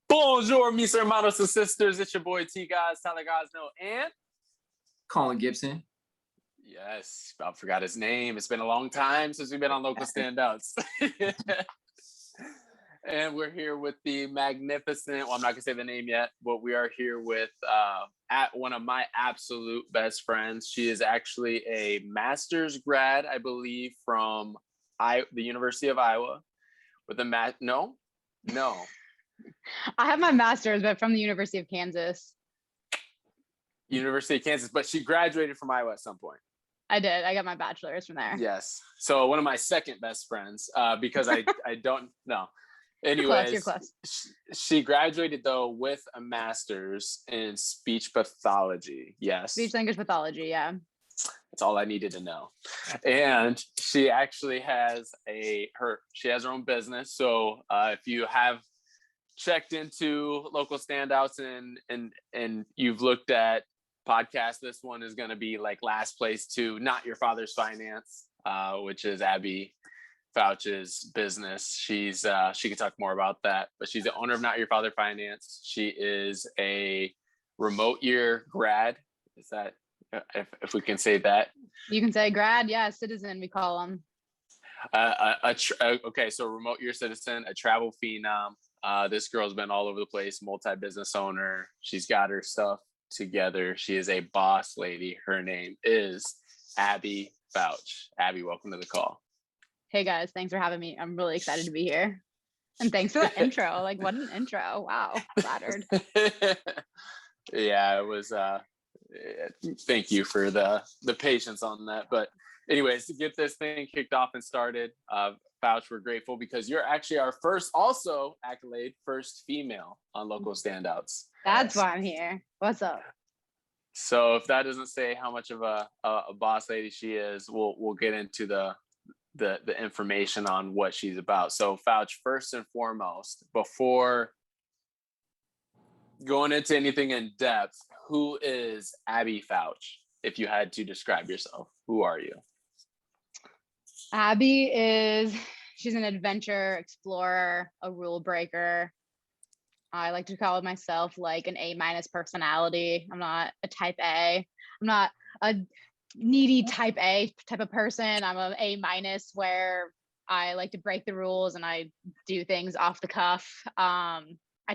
Bonjour, mis hermanos and sisters. It's your boy T Guys, Tyler Gosno, and Colin Gibson. yes, I forgot his name. It's been a long time since we've been on Local Standouts. And we're here with the magnificent, well, I'm not gonna say the name yet, but we are here with at one of my absolute best friends. She is actually a master's grad, I believe, from the University of Iowa with a no. I have my master's, but from the University of Kansas. University of Kansas, but she graduated from Iowa at some point. I did. I got my bachelor's from there. Yes. So one of my second best friends, because I don't know. Anyways, you're close. She graduated though with a master's in speech pathology. Yes. Speech language pathology. Yeah. That's all I needed to know. And she actually has she has her own business. So if you have checked into Local Standouts and you've looked at podcasts, this one is going to be like last place to Not Your Father's Finance, which is Abby Foutch's business. She can talk more about that, but she's the owner of Not Your Father Finance. She is a remote year grad. Is that if we can say that? You can say grad, yeah, citizen we call them. Okay, so remote year citizen, a travel phenom. This girl's been all over the place, multi-business owner. She's got her stuff together. She is a boss lady. Her name is Abby Foutch. Abby, welcome to the call. Hey guys, thanks for having me. I'm really excited to be here. And thanks for the intro. Like, what an intro. Wow, flattered. Yeah, it was thank you for the patience on that. But anyways, to get this thing kicked off and started, Foutch, we're grateful because you're actually our first female on Local Standouts. That's why I'm here. What's up? So if that doesn't say how much of a boss lady she is, we'll get into the information on what she's about. So Foutch, first and foremost, before going into anything in depth, who is Abby Foutch? If you had to describe yourself, who are you? Abby she's an adventure explorer, a rule breaker. I like to call myself like an A- personality. I'm not a type A. I'm not a needy type A type of person. I'm an A- where I like to break the rules and I do things off the cuff. I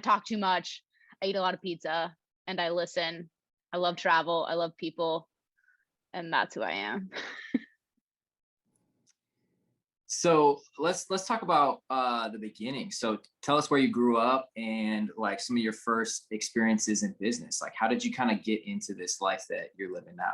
talk too much. I eat a lot of pizza and I listen. I love travel. I love people. And that's who I am. So let's talk about the beginning. So tell us where you grew up and like some of your first experiences in business. Like, how did you kind of get into this life that you're living now?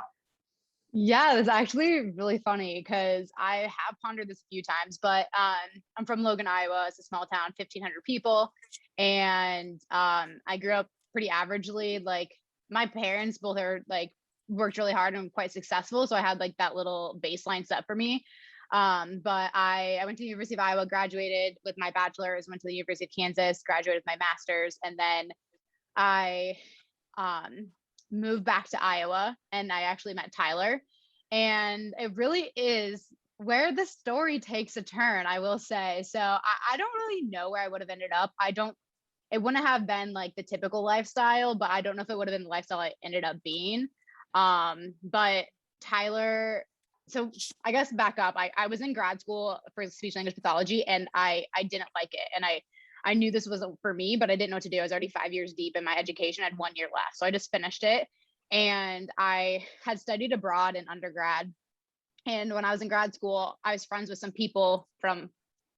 Yeah, that's actually really funny because I have pondered this a few times, but I'm from Logan, Iowa. It's a small town, 1,500 people. And I grew up pretty averagely. Like my parents both are like worked really hard and quite successful. So I had like that little baseline set for me. But I went to the University of Iowa, graduated with my bachelor's, went to the University of Kansas, graduated with my master's, and then I moved back to Iowa and I actually met Tyler. And it really is where the story takes a turn, I will say. So I don't really know where I would have ended up. It wouldn't have been like the typical lifestyle, but I don't know if it would have been the lifestyle I ended up being. But Tyler, so I guess back up, I was in grad school for speech language pathology and I didn't like it. And I knew this wasn't for me, but I didn't know what to do. I was already 5 years deep in my education. I had 1 year left. So I just finished it. And I had studied abroad in undergrad. And when I was in grad school, I was friends with some people from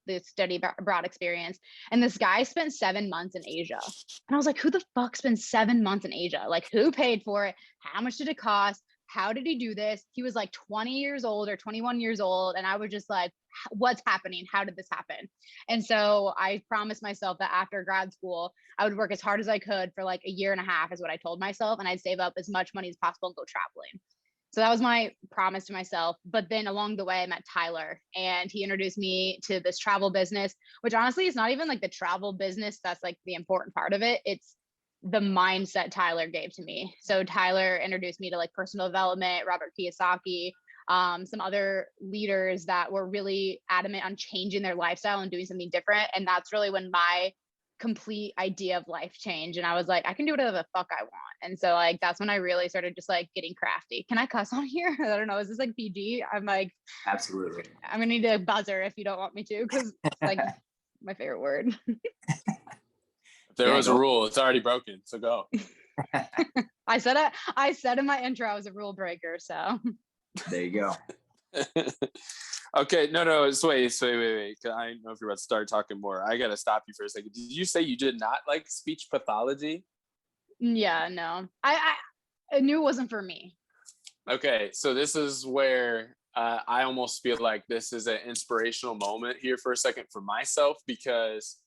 the study abroad experience. And this guy spent 7 months in Asia. And I was like, who the fuck spends 7 months in Asia? Like, who paid for it? How much did it cost? How did he do this? He was like 20 years old or 21 years old. And I was just like, what's happening? How did this happen? And so I promised myself that after grad school, I would work as hard as I could for like a year and a half is what I told myself. And I'd save up as much money as possible and go traveling. So that was my promise to myself. But then along the way, I met Tyler and he introduced me to this travel business, which honestly is not even like the travel business. That's like the important part of it. It's the mindset Tyler gave to me. So Tyler introduced me to like personal development, Robert Kiyosaki, some other leaders that were really adamant on changing their lifestyle and doing something different. And that's really when my complete idea of life change. And I was like, I can do whatever the fuck I want. And so like, that's when I really started just like getting crafty. Can I cuss on here? I don't know. Is this like PG? I'm like, Absolutely. I'm gonna need a buzzer if you don't want me to, because it's like my favorite word. If there was a rule, it's already broken. So go. I said in my intro, I was a rule breaker. So there you go. Okay, no, just wait. 'Cause I don't know if you're about to start talking more. I gotta stop you for a second. Did you say you did not like speech pathology? yeah, no, I knew it wasn't for me. Okay, so this is where I almost feel like this is an inspirational moment here for a second for myself, because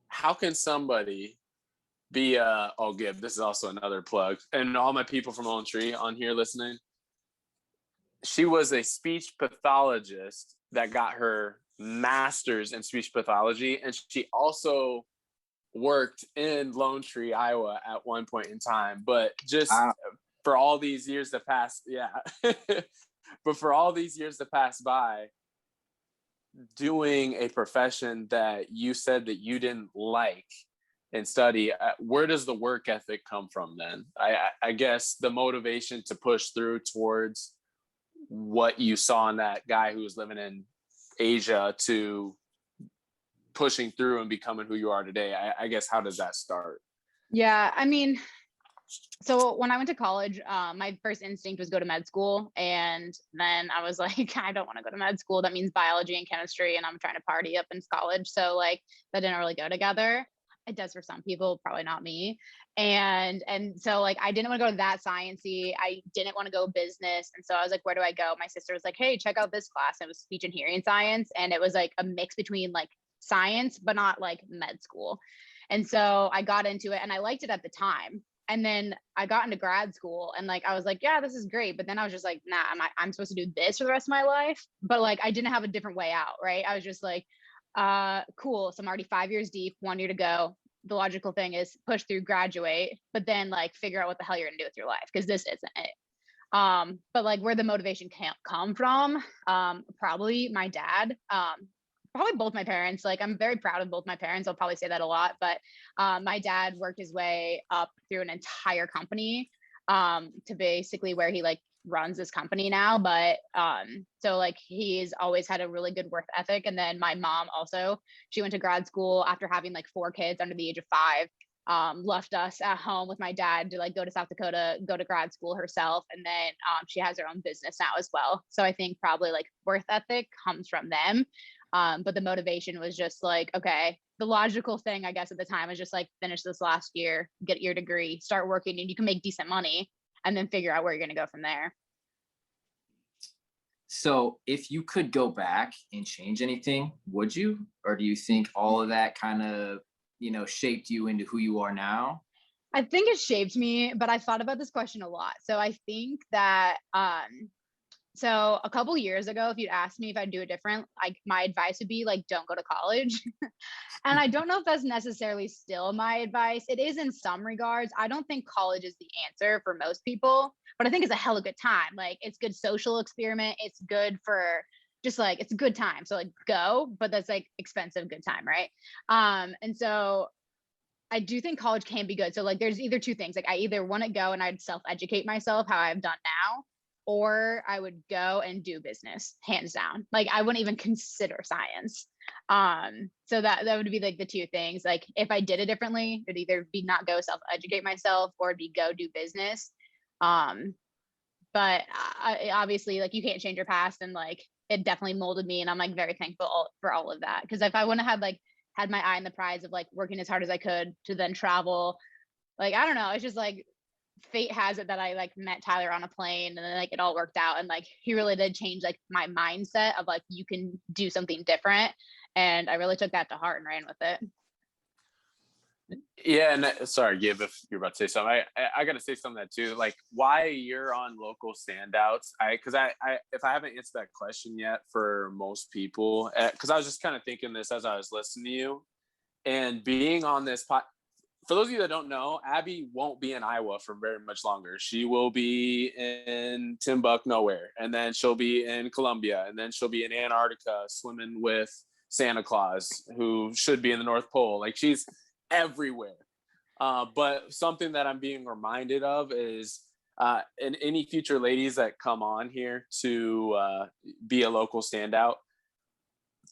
how can somebody be this is also another plug, and all my people from Lone Tree on here listening. She was a speech pathologist that got her master's in speech pathology, and she also worked in Lone Tree, Iowa at one point in time. But just for all these years that passed, but for all these years that passed by, doing a profession that you said that you didn't like and study, where does the work ethic come from then? I guess the motivation to push through towards what you saw in that guy who was living in Asia to pushing through and becoming who you are today. I guess, how does that start? Yeah, I mean, so when I went to college, my first instinct was go to med school. And then I was like, I don't want to go to med school. That means biology and chemistry, and I'm trying to party up in college. So like that didn't really go together. It does for some people, probably not me. And so like I didn't want to go to that sciencey. I didn't want to go business. And so I was like, where do I go? My sister was like, hey, check out this class. It was speech and hearing science. And it was like a mix between like science, but not like med school. And so I got into it and I liked it at the time. And then I got into grad school and like I was like, yeah, this is great. But then I was just like, nah, I'm supposed to do this for the rest of my life. But like I didn't have a different way out, right? I was just like, cool. So I'm already 5 years deep, 1 year to go. The logical thing is push through, graduate, but then like figure out what the hell you're gonna do with your life, because this isn't it. But like where the motivation can't come from, probably my dad, probably both my parents. Like I'm very proud of both my parents. I'll probably say that a lot, but my dad worked his way up through an entire company to basically where he like runs this company now. But so like he's always had a really good work ethic. And then my mom also, she went to grad school after having like 4 kids under the age of 5, left us at home with my dad to like go to South Dakota, go to grad school herself. And then she has her own business now as well. So I think probably like work ethic comes from them. But the motivation was just like, okay, the logical thing, I guess, at the time was just like, finish this last year, get your degree, start working, and you can make decent money, and then figure out where you're going to go from there. So if you could go back and change anything, would you? Or do you think all of that kind of, shaped you into who you are now? I think it shaped me, but I thought about this question a lot. So I think that, so a couple years ago, if you'd asked me if I'd do it different, like my advice would be like, don't go to college. And I don't know if that's necessarily still my advice. It is in some regards. I don't think college is the answer for most people, but I think it's a hella good time. Like it's good social experiment. It's good for just like, it's a good time. So like go, but that's like expensive good time, right? And so I do think college can be good. So like there's either two things. Like I either want to go and I'd self-educate myself how I've done now, or I would go and do business, hands down. Like I wouldn't even consider science. So that would be like the two things. Like if I did it differently, it'd either be not go self-educate myself or it'd be go do business. But obviously like you can't change your past, and like it definitely molded me, and I'm like very thankful for all of that. Because if I wouldn't have had my eye on the prize of like working as hard as I could to then travel, like I don't know, it's just like fate has it that I like met Tyler on a plane, and then like it all worked out, and like he really did change like my mindset of like you can do something different, and I really took that to heart and ran with it. Yeah, and sorry, Gib, if you're about to say something, I got to say something that too. Like, why you're on local standouts? Because I if I haven't answered that question yet for most people, because I was just kind of thinking this as I was listening to you, and being on this for those of you that don't know, Abby won't be in Iowa for very much longer. She will be in Timbuk nowhere, and then she'll be in Colombia, and then she'll be in Antarctica swimming with Santa Claus who should be in the North Pole. Like she's everywhere. But something that I'm being reminded of is, and any future ladies that come on here to be a local standout,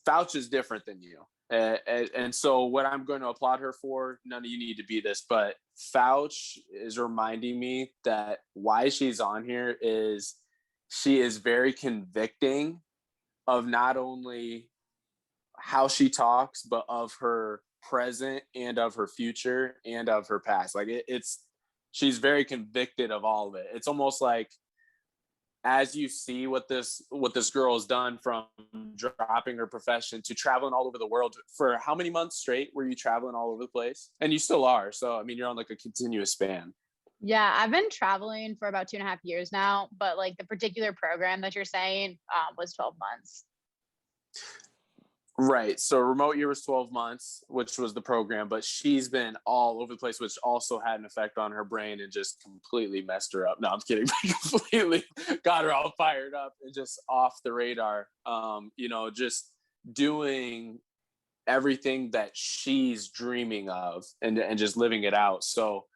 Foutch is different than you. And so what I'm going to applaud her for, none of you need to be this, but Foutch is reminding me that why she's on here is she is very convicting of not only how she talks, but of her present and of her future and of her past. Like she's very convicted of all of it. It's almost like, as you see what this girl has done, from dropping her profession to traveling all over the world for how many months straight were you traveling all over the place? And you still are. So, I mean, you're on like a continuous span. Yeah, I've been traveling for about 2.5 years now, but like the particular program that you're saying was 12 months. Right. So remote year was 12 months, which was the program, but she's been all over the place, which also had an effect on her brain and just completely messed her up. No, I'm kidding. Completely got her all fired up and just off the radar. Just doing everything that she's dreaming of and just living it out. So,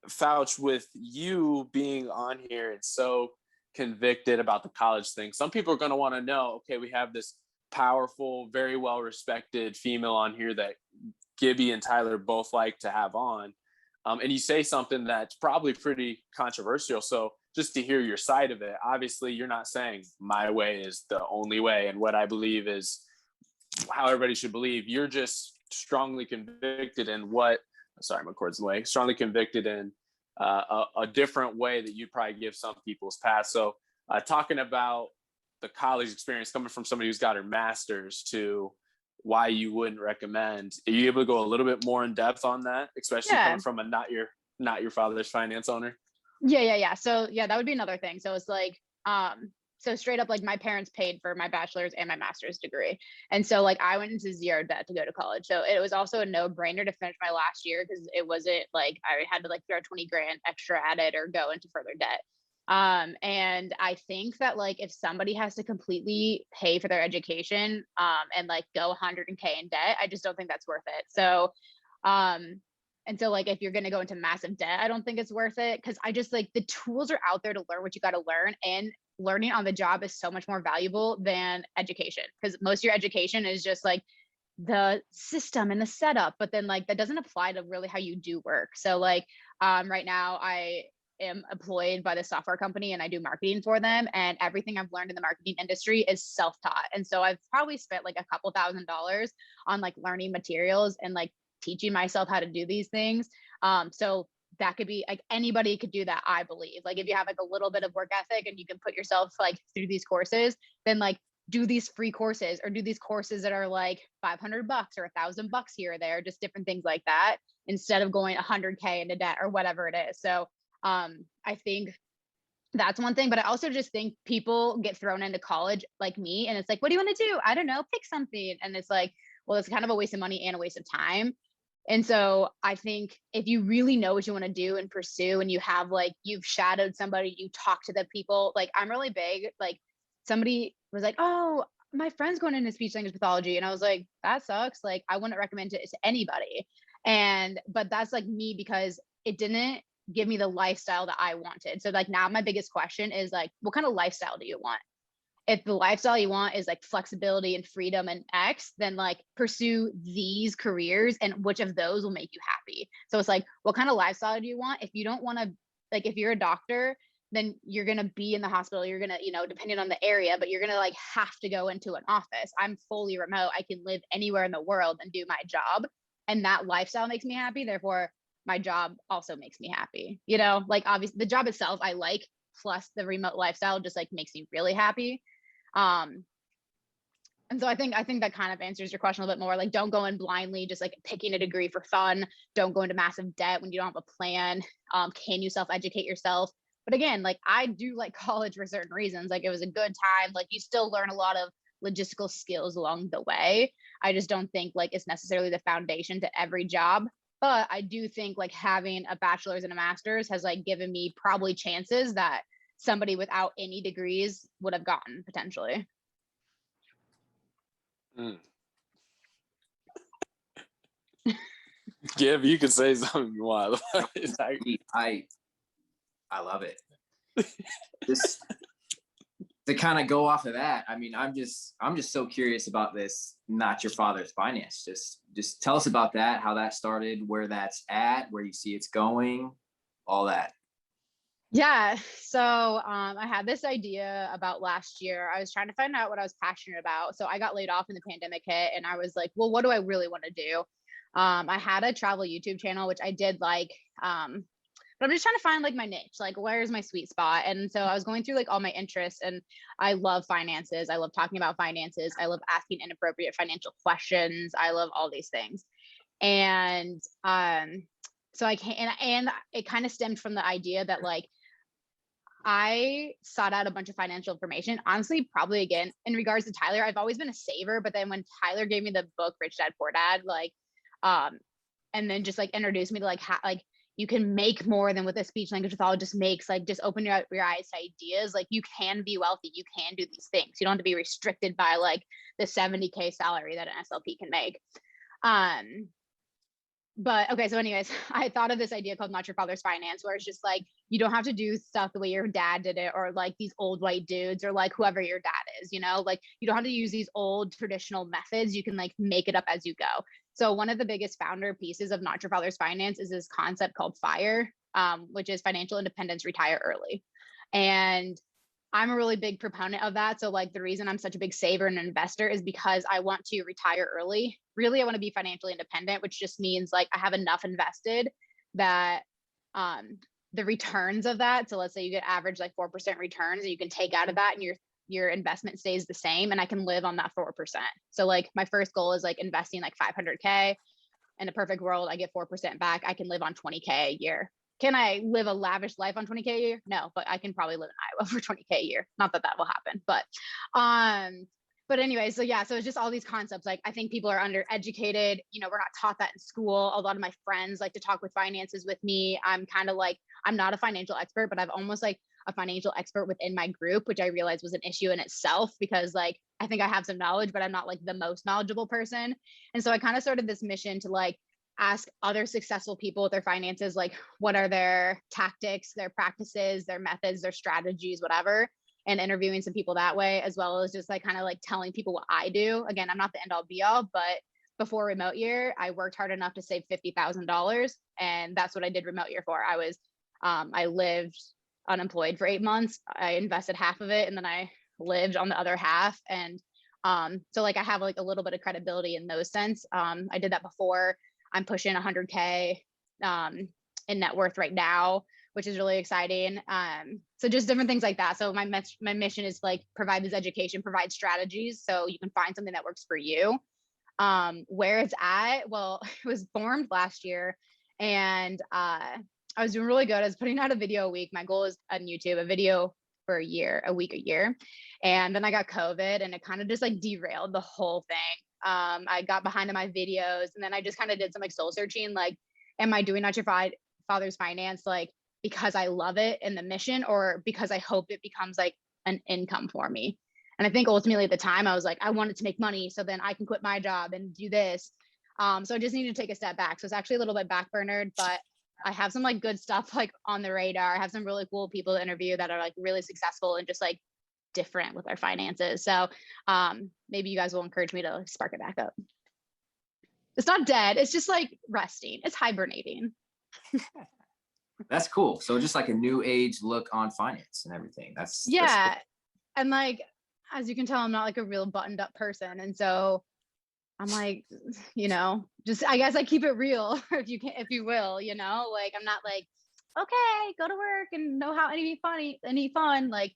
Foutch, with you being on here and so convicted about the college thing, some people are going to want to know, okay, we have this powerful, very well respected female on here that Gibby and Tyler both like to have on. And you say something that's probably pretty controversial. So just to hear your side of it, obviously you're not saying my way is the only way and what I believe is how everybody should believe. You're just strongly convicted in strongly convicted in a different way that you'd probably give some people's past. So talking about the college experience coming from somebody who's got her master's to why you wouldn't recommend, are you able to go a little bit more in depth on that, especially coming from a not your father's finance owner? Yeah. So yeah, that would be another thing. So it's like, so straight up, like my parents paid for my bachelor's and my master's degree. And so like I went into zero debt to go to college. So it was also a no brainer to finish my last year because it wasn't like I had to like throw 20 grand extra at it or go into further debt. And I think that like if somebody has to completely pay for their education and like go 100K in debt, I just don't think that's worth it. So and so like if you're going to go into massive debt, I don't think it's worth it, because I just like the tools are out there to learn what you got to learn, and learning on the job is so much more valuable than education, because most of your education is just like the system and the setup, but then like that doesn't apply to really how you do work. So like right now I am employed by the software company and I do marketing for them, and everything I've learned in the marketing industry is self-taught. And so I've probably spent like a couple $1,000s on like learning materials and like teaching myself how to do these things. So that could be like anybody could do that, I believe. Like if you have like a little bit of work ethic and you can put yourself like through these courses, then like do these free courses or do these courses that are like $500 or $1,000 here or there, just different things like that, instead of going 100K into debt or whatever it is. So I think that's one thing, but I also just think people get thrown into college like me, and it's like, what do you want to do? I don't know, pick something. And it's like, well, it's kind of a waste of money and a waste of time. And so I think if you really know what you want to do and pursue, and you have like, you've shadowed somebody, you talk to the people, like I'm really big, like somebody was like, oh, my friend's going into speech language pathology. And I was like, that sucks. Like I wouldn't recommend it to anybody. But that's like me, because it didn't give me the lifestyle that I wanted. So like now my biggest question is like, what kind of lifestyle do you want? If the lifestyle you want is like flexibility and freedom and X, then like pursue these careers, and which of those will make you happy. So it's like, what kind of lifestyle do you want? If you don't want to, like if you're a doctor, then you're going to be in the hospital, you're going to, depending on the area, but you're going to like have to go into an office. I'm fully remote. I can live anywhere in the world and do my job. And that lifestyle makes me happy. Therefore, my job also makes me happy. Like obviously the job itself I like, plus the remote lifestyle just like makes me really happy. And so I think that kind of answers your question a little bit more. Like, don't go in blindly, just like picking a degree for fun. Don't go into massive debt when you don't have a plan. Can you self-educate yourself? But again, like I do like college for certain reasons. Like it was a good time. Like you still learn a lot of logistical skills along the way. I just don't think like it's necessarily the foundation to every job. But I do think like having a bachelor's and a master's has like given me probably chances that somebody without any degrees would have gotten potentially. Mm. Gib, you can say something you want. It's like, I love it. Just to kind of go off of that, I mean, I'm just so curious about this Not Your Father's Finance. Just tell us about that, how that started, where that's at, where you see it's going, all that. Yeah. So I had this idea about last year. I was trying to find out what I was passionate about. So I got laid off when the pandemic hit, and I was like, well, what do I really want to do? I had a travel YouTube channel, which I did like, but I'm just trying to find like my niche, like where's my sweet spot. And so I was going through like all my interests, and I love finances. I love talking about finances. I love asking inappropriate financial questions. I love all these things. And so I can't, and it kind of stemmed from the idea that like I sought out a bunch of financial information. Honestly, probably again, in regards to Tyler, I've always been a saver, but then when Tyler gave me the book Rich Dad Poor Dad, like, and then just like introduced me to like how like you can make more than what the speech language pathologist makes. Like, just open your eyes to ideas. Like, you can be wealthy. You can do these things. You don't have to be restricted by like the 70K salary that an SLP can make. But okay, so anyways, I thought of this idea called Not Your Father's Finance, where it's just like, you don't have to do stuff the way your dad did it, or like these old white dudes, or like whoever your dad is, you know, like you don't have to use these old traditional methods. You can like make it up as you go. So one of the biggest founder pieces of Not Your Father's Finance is this concept called FIRE, which is financial independence, retire early. And I'm a really big proponent of that. So like the reason I'm such a big saver and investor is because I want to retire early. Really, I want to be financially independent, which just means like I have enough invested that the returns of that. So let's say you get average like 4% returns, and you can take out of that, and your investment stays the same, and I can live on that 4%. So like my first goal is like investing like 500K. In a perfect world, I get 4% back. I can live on 20K a year. Can I live a lavish life on 20K a year? No, but I can probably live in Iowa for 20K a year. Not that that will happen, but anyway, so yeah, so it's just all these concepts. Like, I think people are undereducated. You know, we're not taught that in school. A lot of my friends like to talk with finances with me. I'm kind of like, I'm not a financial expert, but I've almost like a financial expert within my group, which I realized was an issue in itself, because like, I think I have some knowledge, but I'm not like the most knowledgeable person. And so I kind of started this mission to like ask other successful people with their finances, like what are their tactics, their practices, their methods, their strategies, whatever, and interviewing some people that way, as well as just like kind of like telling people what I do. Again, I'm not the end all be all, but before remote year, I worked hard enough to save $50,000, and that's what I did remote year for. I lived unemployed for 8 months. I invested half of it, and then I lived on the other half. And so like I have like a little bit of credibility in those sense. I did that before. I'm pushing 100K in net worth right now, which is really exciting. So just different things like that. So my mission is like provide this education, provide strategies, so you can find something that works for you. Where it's at, well, it was formed last year, and I was doing really good. I was putting out a video a week. My goal is on YouTube, a video for a week a year. And then I got COVID, and it kind of just like derailed the whole thing. I got behind on my videos, and then I just kind of did some like soul searching, like, am I doing Not Your Father's Finance like because I love it and the mission, or because I hope it becomes like an income for me? And I think ultimately at the time I was like, I wanted to make money so then I can quit my job and do this. So I just needed to take a step back. So it's actually a little bit backburnered, but I have some like good stuff like on the radar. I have some really cool people to interview that are like really successful and just like different with their finances. So maybe you guys will encourage me to like, spark it back up. It's not dead. It's just like resting. It's hibernating. That's cool. So just like a new age look on finance and everything. That's cool. And like, as you can tell, I'm not like a real buttoned up person. And so I'm like, you know, just, I guess I keep it real if you will, you know, like, I'm not like, okay, go to work and know how any fun. Like,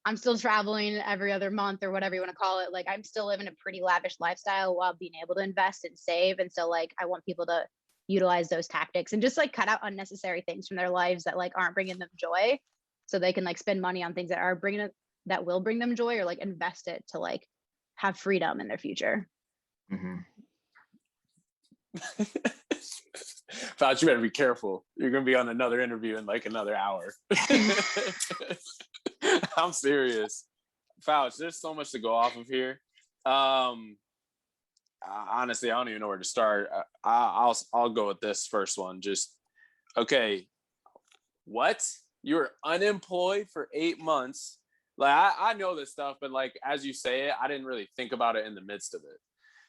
I'm still traveling every other month or whatever you want to call it. Like, I'm still living a pretty lavish lifestyle while being able to invest and save. And so like, I want people to utilize those tactics and just like cut out unnecessary things from their lives that like aren't bringing them joy, so they can like spend money on things that will bring them joy, or like invest it to like have freedom in their future. Mm-hmm. Foutch, you better be careful. You're going to be on another interview in like another hour. I'm serious. Foutch, there's so much to go off of here. honestly, I don't even know where to start. I'll go with this first one. Just okay. What? You were unemployed for 8 months. Like I know this stuff, but like as you say it, I didn't really think about it in the midst of it.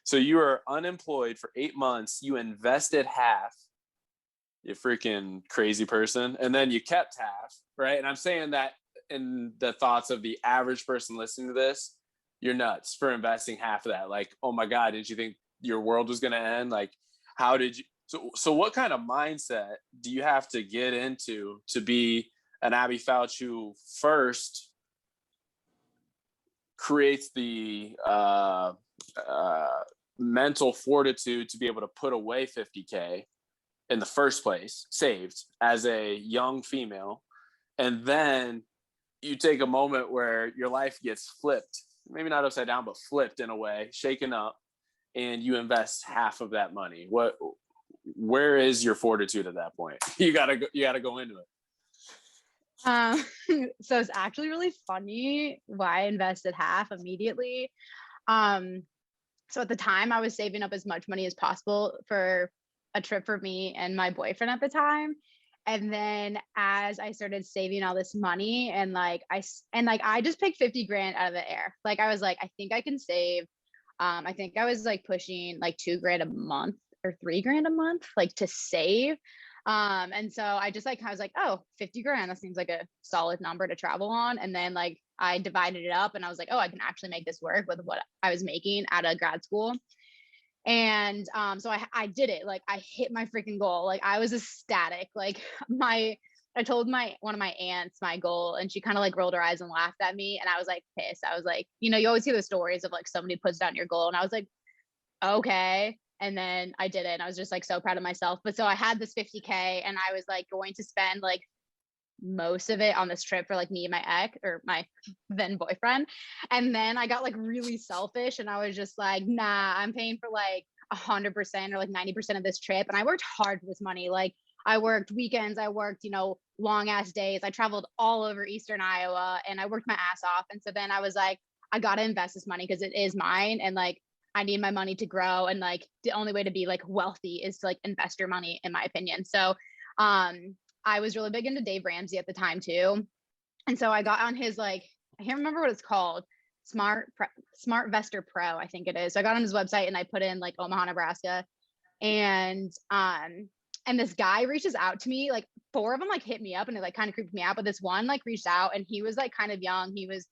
So you were unemployed for 8 months. You invested half. You freaking crazy person, and then you kept half, right? And I'm saying that in the thoughts of the average person listening to this, you're nuts for investing half of that. Like, oh my God, did you think your world was going to end? Like, how did you? So what kind of mindset do you have to get into to be an Abby Foutch who first creates the mental fortitude to be able to put away 50K in the first place, saved as a young female, and then you take a moment where your life gets flipped, maybe not upside down, but flipped in a way, shaken up, and you invest half of that money. Where is your fortitude at that point? You gotta go into it. So it's actually really funny why I invested half immediately. So at the time I was saving up as much money as possible for a trip for me and my boyfriend at the time. And then as I started saving all this money and I just picked 50 grand out of the air. Like I was like, I think I can save. I think I was like pushing like 2 grand a month or 3 grand a month, like to save. And so I was like, oh, 50 grand, that seems like a solid number to travel on. And then like I divided it up and I was like, oh, I can actually make this work with what I was making out of grad school. And so I did it. Like I hit my freaking goal. Like I was ecstatic. Like I told one of my aunts my goal and she kind of like rolled her eyes and laughed at me. And I was like pissed. I was like, you always hear the stories of like somebody puts down your goal. And I was like, okay. And then I did it. And I was just like so proud of myself. But so I had this 50K and I was like going to spend like most of it on this trip for like me and my ex or my then boyfriend. And then I got like really selfish and I was just like, nah, I'm paying for like 100% or like 90% of this trip. And I worked hard for this money. Like I worked weekends, I worked, long ass days. I traveled all over Eastern Iowa and I worked my ass off. And so then I was like, I got to invest this money because it is mine. And like, I need my money to grow. And like, the only way to be like wealthy is to like invest your money, in my opinion. So, I was really big into Dave Ramsey at the time too. And so I got on his I can't remember what it's called. Smart Vestor Pro, I think it is. So I got on his website and I put in like Omaha, Nebraska. And this guy reaches out to me, like 4 of them like hit me up and it like kind of creeped me out. But this one like reached out and he was like kind of young. He was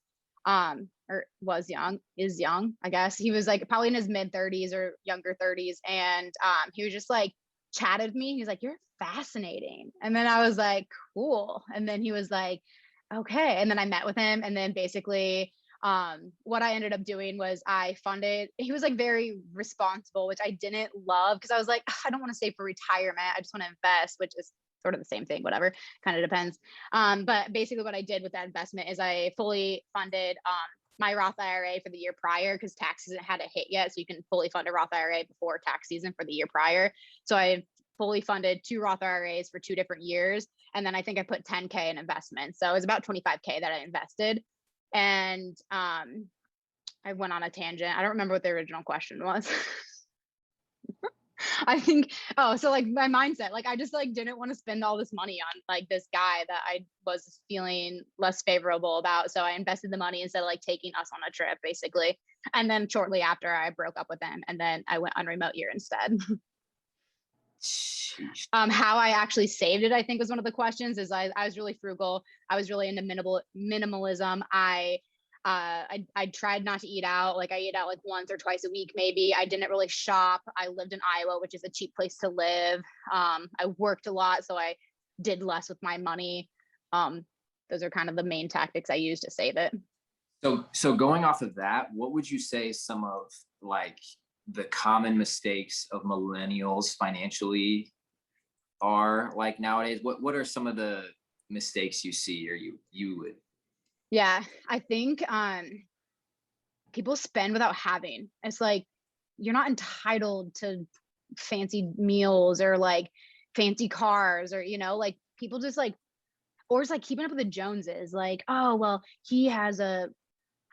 or was young, is young, I guess. He was like probably in his mid 30s or younger 30s. And he was just like chatted with me. He's like, you're fascinating. And then I was like, cool. And then he was like, okay. And then I met with him. And then basically what I ended up doing was he was like very responsible, which I didn't love because I was like, I don't want to save for retirement. I just want to invest, which is sort of the same thing, whatever, kind of depends. But basically what I did with that investment is I fully funded my Roth IRA for the year prior because tax season hadn't hit yet. So you can fully fund a Roth IRA before tax season for the year prior. So I fully funded 2 Roth IRAs for 2 different years. And then I think I put 10K in investment. So it was about 25K that I invested. And I went on a tangent. I don't remember what the original question was. I think, so like my mindset, like I just like didn't want to spend all this money on like this guy that I was feeling less favorable about. So I invested the money instead of like taking us on a trip basically. And then shortly after I broke up with him and then I went on remote year instead. How I actually saved it, I think was one of the questions is I was really frugal. I was really into minimalism. I tried not to eat out. Like I eat out like once or twice a week, maybe. I didn't really shop. I lived in Iowa, which is a cheap place to live. I worked a lot, so I did less with my money. Those are kind of the main tactics I used to save it. So going off of that, what would you say some of like the common mistakes of millennials financially are like nowadays? What are some of the mistakes you see or you would? Yeah, I think people spend without having. It's like you're not entitled to fancy meals or like fancy cars or like people just like, or it's like keeping up with the Joneses. Like, oh well, he has I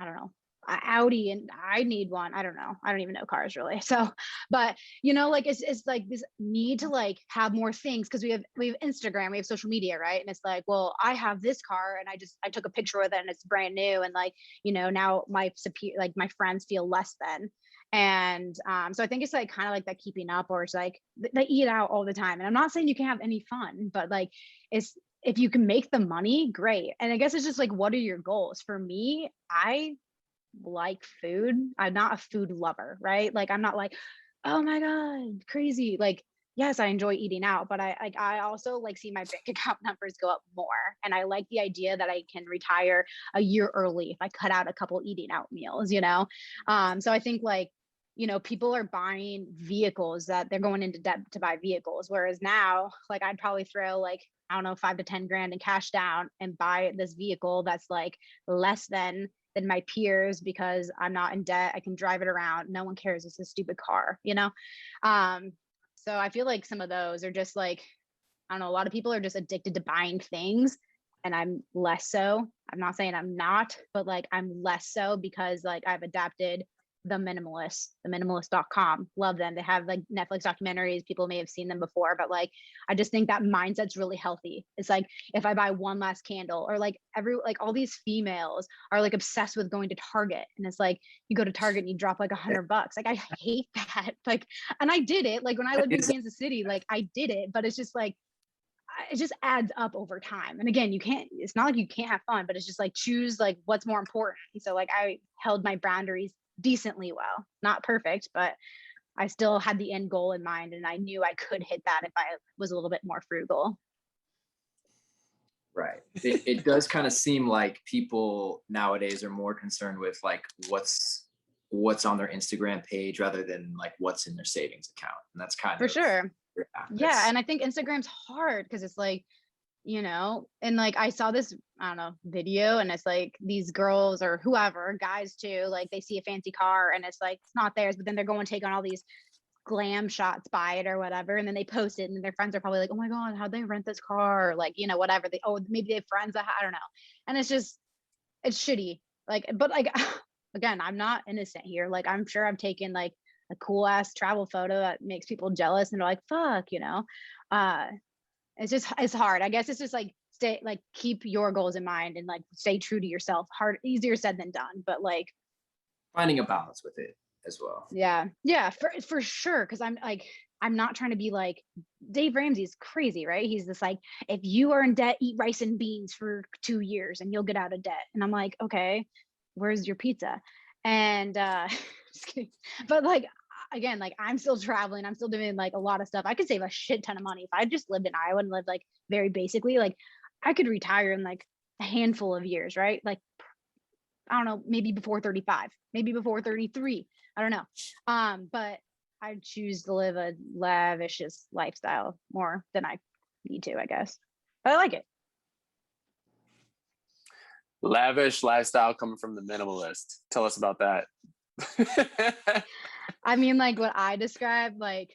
don't know. Audi and I need one. I don't know. I don't even know cars really. So, but you know, like it's like this need to like have more things because we have Instagram, we have social media, right? And it's like, well, I have this car and I took a picture with it and it's brand new and like, you know, now my like my friends feel less than. And so I think it's like kind of like that keeping up, or it's like they eat out all the time. And I'm not saying you can have any fun, but like it's if you can make the money, great. And I guess it's just like, what are your goals? For me, I like food. I'm not a food lover, right? Like I'm not like, oh my God, crazy. Like, yes, I enjoy eating out, but I also like see my bank account numbers go up more. And I like the idea that I can retire a year early if I cut out a couple eating out meals, you know? So I think like, you know, people are buying vehicles that they're going into debt to buy vehicles. Whereas now, like I'd probably throw like, I don't know, 5 to 10 grand in cash down and buy this vehicle that's like less than my peers because I'm not in debt. I can drive it around. No one cares. It's a stupid car, you know? So I feel like some of those are just like, I don't know, a lot of people are just addicted to buying things and I'm less so. I'm not saying I'm not, but like I'm less so because like I've adapted the minimalist.com. Love them. They have like Netflix documentaries. People may have seen them before, but like I just think that mindset's really healthy. It's like if I buy one last candle, or like all these females are like obsessed with going to Target, and it's like you go to Target and you drop like $100. Like I hate that. Like, and I did it. Like when I lived in Kansas City, like I did it, but it's just like it just adds up over time. And again, you can't, it's not like you can't have fun, but it's just like choose like what's more important. So like I held my boundaries decently well, not perfect, but I still had the end goal in mind and I knew I could hit that if I was a little bit more frugal. Right. It does kind of seem like people nowadays are more concerned with like what's on their Instagram page rather than like what's in their savings account. And that's kind For of sure. Yeah. that's And I think Instagram's hard because it's like, you know, and like I saw this, I don't know, video, and it's like these girls or whoever, guys too, like they see a fancy car and it's like it's not theirs, but then they're going to take on all these glam shots by it or whatever, and then they post it and their friends are probably like, oh my God, how'd they rent this car, or like, you know, whatever, they, oh, maybe they have friends that I don't know. And it's just, it's shitty. Like, but like again, I'm not innocent here. Like I'm sure I've taken like a cool ass travel photo that makes people jealous and they're like, fuck, you know. It's just, it's hard. I guess it's just like stay, like keep your goals in mind and like stay true to yourself. Hard, easier said than done, but like finding a balance with it as well. yeah, for sure. Cause I'm like, I'm not trying to be like Dave Ramsey's crazy, right? He's just like, if you are in debt, eat rice and beans for 2 years and you'll get out of debt. And I'm like, okay, where's your pizza? And just kidding. But like again, like I'm still traveling, I'm still doing like a lot of stuff. I could save a shit ton of money if I just lived in Iowa and lived like very basically. Like I could retire in like a handful of years, right? Like I don't know, maybe before 35, maybe before 33. I don't know. But I choose to live a lavish lifestyle more than I need to, I guess. But I like it. Lavish lifestyle coming from the minimalist. Tell us about that. I mean, like what I described, like,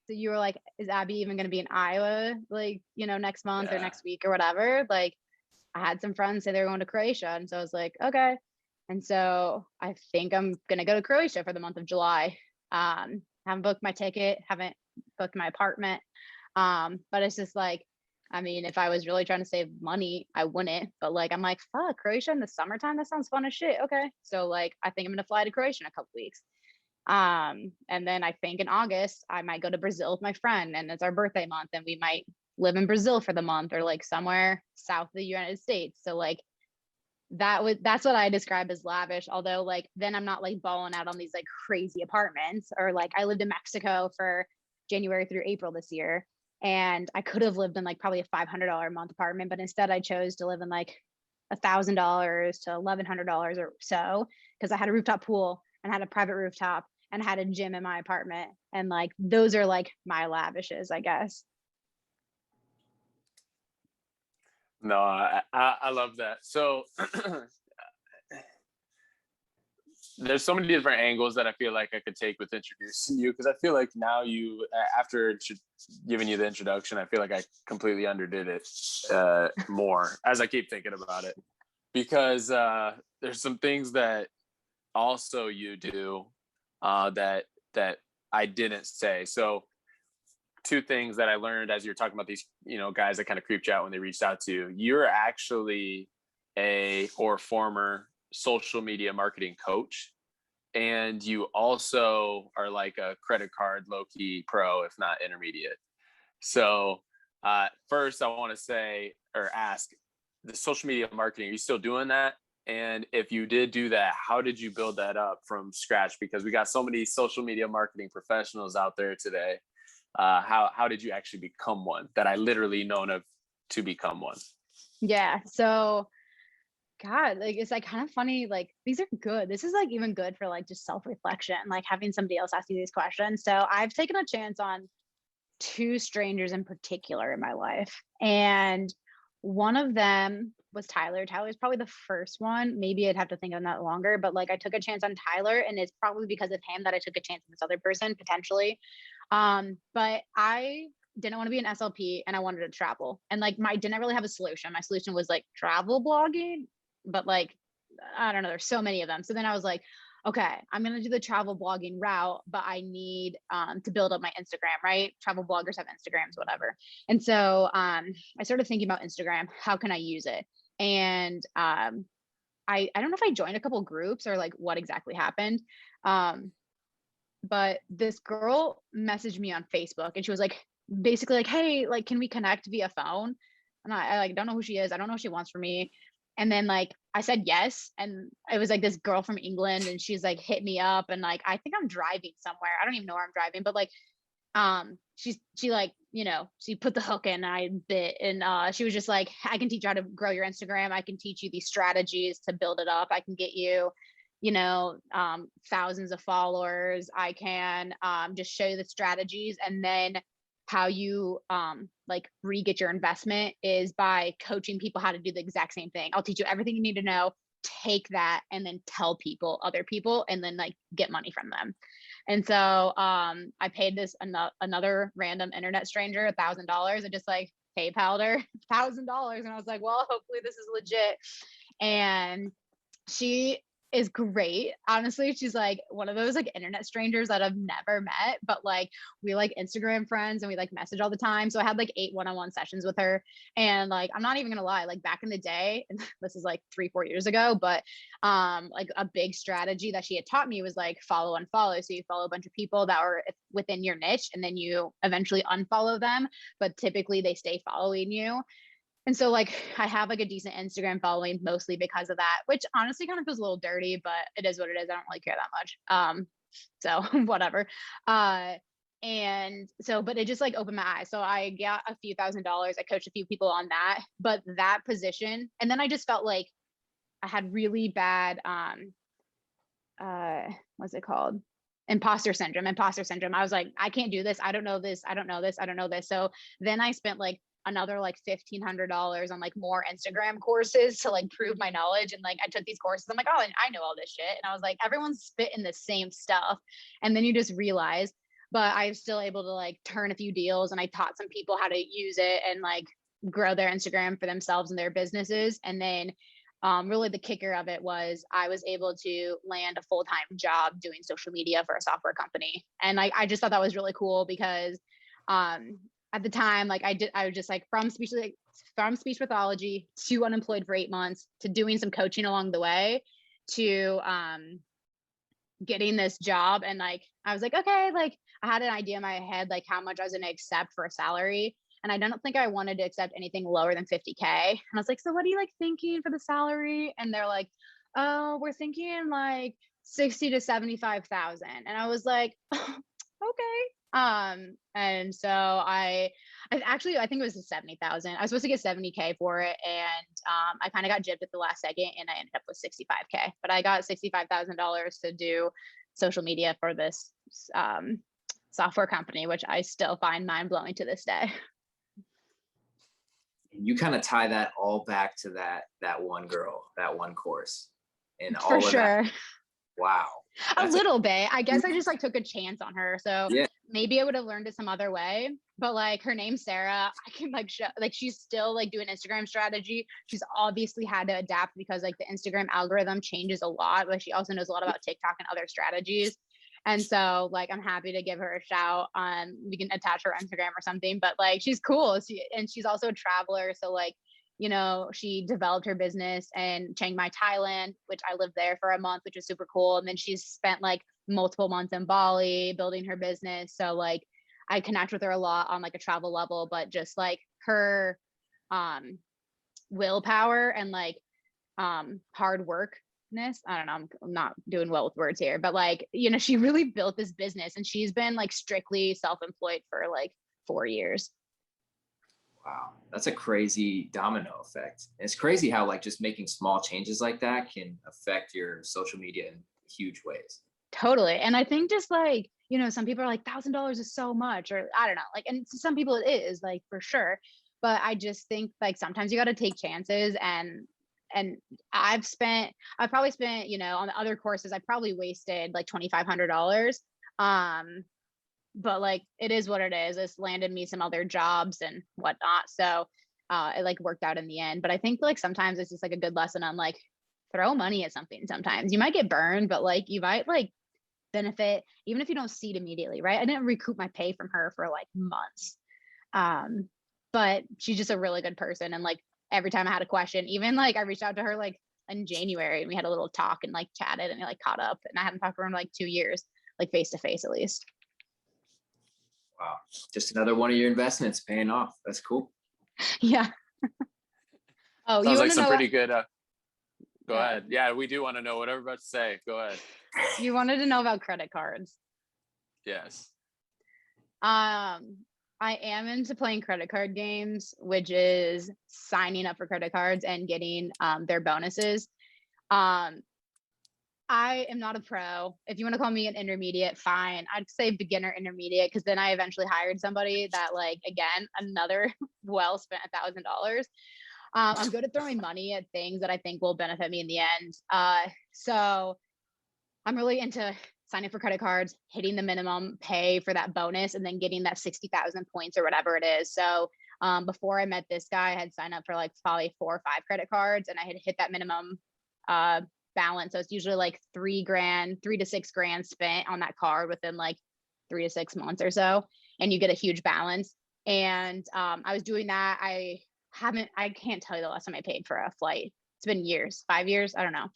so you were like, is Abby even going to be in Iowa, like, you know, next month or next week or whatever? Like, I had some friends say they were going to Croatia. And so I was like, okay. And so I think I'm going to go to Croatia for the month of July. Haven't booked my ticket, haven't booked my apartment. But it's just like, I mean, if I was really trying to save money, I wouldn't. But like, I'm like, fuck, Croatia in the summertime? That sounds fun as shit. Okay. So like, I think I'm going to fly to Croatia in a couple weeks. And then I think in August, I might go to Brazil with my friend, and it's our birthday month, and we might live in Brazil for the month or like somewhere south of the United States. So like that's what I describe as lavish. Although like then I'm not like balling out on these like crazy apartments, or like I lived in Mexico for January through April this year, and I could have lived in like probably a $500 a month apartment, but instead I chose to live in like $1,000 to $1,100 or so, because I had a rooftop pool and had a private rooftop and had a gym in my apartment. And like those are like my lavishes, I guess. No, I love that. So there's so many different angles that I feel like I could take with introducing you, because I feel like now you, after giving you the introduction, I feel like I completely underdid it more as I keep thinking about it, because there's some things that also you do that I didn't say? So two things that I learned as you're talking about these, guys that kind of creeped you out when they reached out to you. You're actually or former social media marketing coach. And you also are like a credit card low-key pro, if not intermediate. So first I want to say or ask, the social media marketing, are you still doing that? And if you did do that, how did you build that up from scratch? Because we got so many social media marketing professionals out there today. How did you actually become one that I literally known of to become one? Yeah. So God, like it's like kind of funny. Like these are good. This is like even good for like just self-reflection, like having somebody else ask you these questions. So I've taken a chance on two strangers in particular in my life. And one of them was Tyler. Tyler's probably the first one. Maybe I'd have to think on that longer, but like I took a chance on Tyler, and it's probably because of him that I took a chance on this other person potentially. But I didn't want to be an SLP and I wanted to travel. And like I didn't really have a solution. My solution was like travel blogging, but like I don't know, there's so many of them. So then I was like, okay, I'm gonna do the travel blogging route, but I need to build up my Instagram, right? Travel bloggers have Instagrams, whatever. And so I started thinking about Instagram. How can I use it? And I don't know if I joined a couple groups or like what exactly happened. But this girl messaged me on Facebook, and she was like, basically like, hey, like, can we connect via phone? And I like don't know who she is. I don't know what she wants from me. And then like I said yes, and it was like this girl from England, and she's like hit me up, and like I think I'm driving somewhere. I don't even know where I'm driving, but like she like she put the hook in, and I bit, and she was just like, I can teach you how to grow your Instagram. I can teach you these strategies to build it up. I can get you thousands of followers. I can just show you the strategies, and then how you like re-get your investment is by coaching people how to do the exact same thing. I'll teach you everything you need to know, take that, and then tell other people, and then like get money from them. And so I paid this another random internet stranger $1,000 and just like PayPal'd her $1,000. And I was like, well, hopefully this is legit. And she is great. Honestly, she's like one of those like internet strangers that I've never met, but like we like Instagram friends and we like message all the time. So I had like 8 one-on-one sessions with her. And like, I'm not even gonna lie, like back in the day, and this is like 3-4 years ago, but like a big strategy that she had taught me was like follow unfollow. So you follow a bunch of people that are within your niche, and then you eventually unfollow them, but typically they stay following you. And so like I have like a decent Instagram following mostly because of that, which honestly kind of feels a little dirty, but it is what it is. I don't really care that much. So whatever. And so, but it just like opened my eyes. So I got a few $1,000s. I coached a few people on that, but that position. And then I just felt like I had really bad, what's it called? Imposter syndrome. I was like, I can't do this. I don't know this. I don't know this. I don't know this. So then I spent like another like $1,500 on like more Instagram courses to like prove my knowledge. And like I took these courses. I'm like, oh, and I know all this shit. And I was like, everyone's spitting the same stuff. And then you just realize, but I was still able to like turn a few deals, and I taught some people how to use it and like grow their Instagram for themselves and their businesses. And then really the kicker of it was I was able to land a full-time job doing social media for a software company. And I just thought that was really cool because at the time, like I was just like from speech pathology to unemployed for 8 months to doing some coaching along the way to getting this job. And like I was like, okay, like I had an idea in my head like how much I was going to accept for a salary. And I don't think I wanted to accept anything lower than 50K. And I was like, so what are you like thinking for the salary? And they're like, oh, we're thinking like 60 to 75,000. And I was like, okay. And so I think it was 70,000. I was supposed to get 70K for it. And I kind of got gypped at the last second, and I ended up with 65K, but I got $65,000 to do social media for this software company, which I still find mind blowing to this day. You kind of tie that all back to that one girl, that one course, and all for of sure. that. Wow. A little bit. I guess I just like took a chance on her. So yeah. maybe I would have learned it some other way, but like her name's Sarah. I can like show, like she's still like doing Instagram strategy. She's obviously had to adapt because like the Instagram algorithm changes a lot, but she also knows a lot about TikTok and other strategies. And so like I'm happy to give her a shout. We can attach her Instagram or something, but like she's cool. And she's also a traveler. So like, you know, she developed her business in Chiang Mai, Thailand, which I lived there for a month, which is super cool. And then she's spent like multiple months in Bali building her business. So like I connect with her a lot on like a travel level, but just like her willpower and like hard workness. I don't know, I'm not doing well with words here, but like, you know, she really built this business and she's been like strictly self-employed for like 4 years. Wow, that's a crazy domino effect. It's crazy how like just making small changes like that can affect your social media in huge ways. Totally. And I think just like, you know, some people are like $1,000 is so much, or I don't know, like, and to some people it is like for sure. But I just think like sometimes you got to take chances and I've probably spent, you know, on the other courses, I probably wasted like $2,500. But like it is what it is. It's landed me some other jobs and whatnot. So it like worked out in the end. But I think like sometimes it's just like a good lesson on like throw money at something. Sometimes you might get burned, but like you might like benefit even if you don't see it immediately, right? I didn't recoup my pay from her for like months. But she's just a really good person. And like every time I had a question, even like I reached out to her like in January and we had a little talk and like chatted and like caught up. And I haven't talked to her in like 2 years, like face to face at least. Wow, just another one of your investments paying off. That's cool. Yeah. Oh, Sounds you like want to some know pretty good. Go yeah. ahead. Yeah, we do want to know whatever about to say. Go ahead. You wanted to know about credit cards. Yes. I am into playing credit card games, which is signing up for credit cards and getting their bonuses. I am not a pro. If you want to call me an intermediate, fine. I'd say beginner intermediate because then I eventually hired somebody that, like, again, another well spent $1,000. I'm good at throwing money at things that I think will benefit me in the end. So I'm really into signing for credit cards, hitting the minimum pay for that bonus, and then getting that 60,000 points or whatever it is. So before I met this guy, I had signed up for like probably 4 or 5 credit cards, and I had hit that minimum balance. So it's usually like $3,000, 3 to 6 grand spent on that card within like 3 to 6 months or so, and you get a huge balance. And I was doing that. I can't tell you the last time I paid for a flight. It's been years, 5 years, I don't know.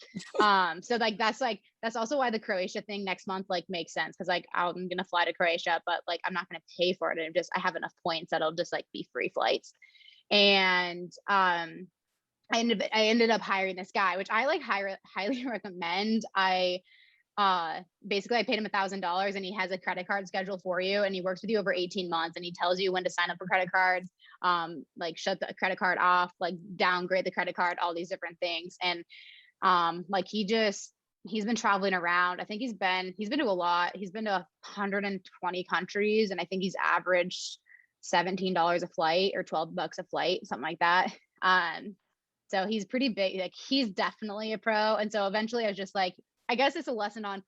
So that's also why the Croatia thing next month like makes sense, because like I'm gonna fly to Croatia, but like I'm not gonna pay for it. And I have enough points that'll just like be free flights. And I ended up hiring this guy, which I like highly recommend. Basically I paid him $1,000 and he has a credit card schedule for you, and he works with you over 18 months, and he tells you when to sign up for credit cards, like shut the credit card off, like downgrade the credit card, all these different things. And like he's been traveling around. I think he's been to a lot. He's been to 120 countries, and I think he's averaged $17 a flight or $12 a flight, something like that. So he's pretty big. Like he's definitely a pro. And so eventually I was just like, I guess it's a lesson on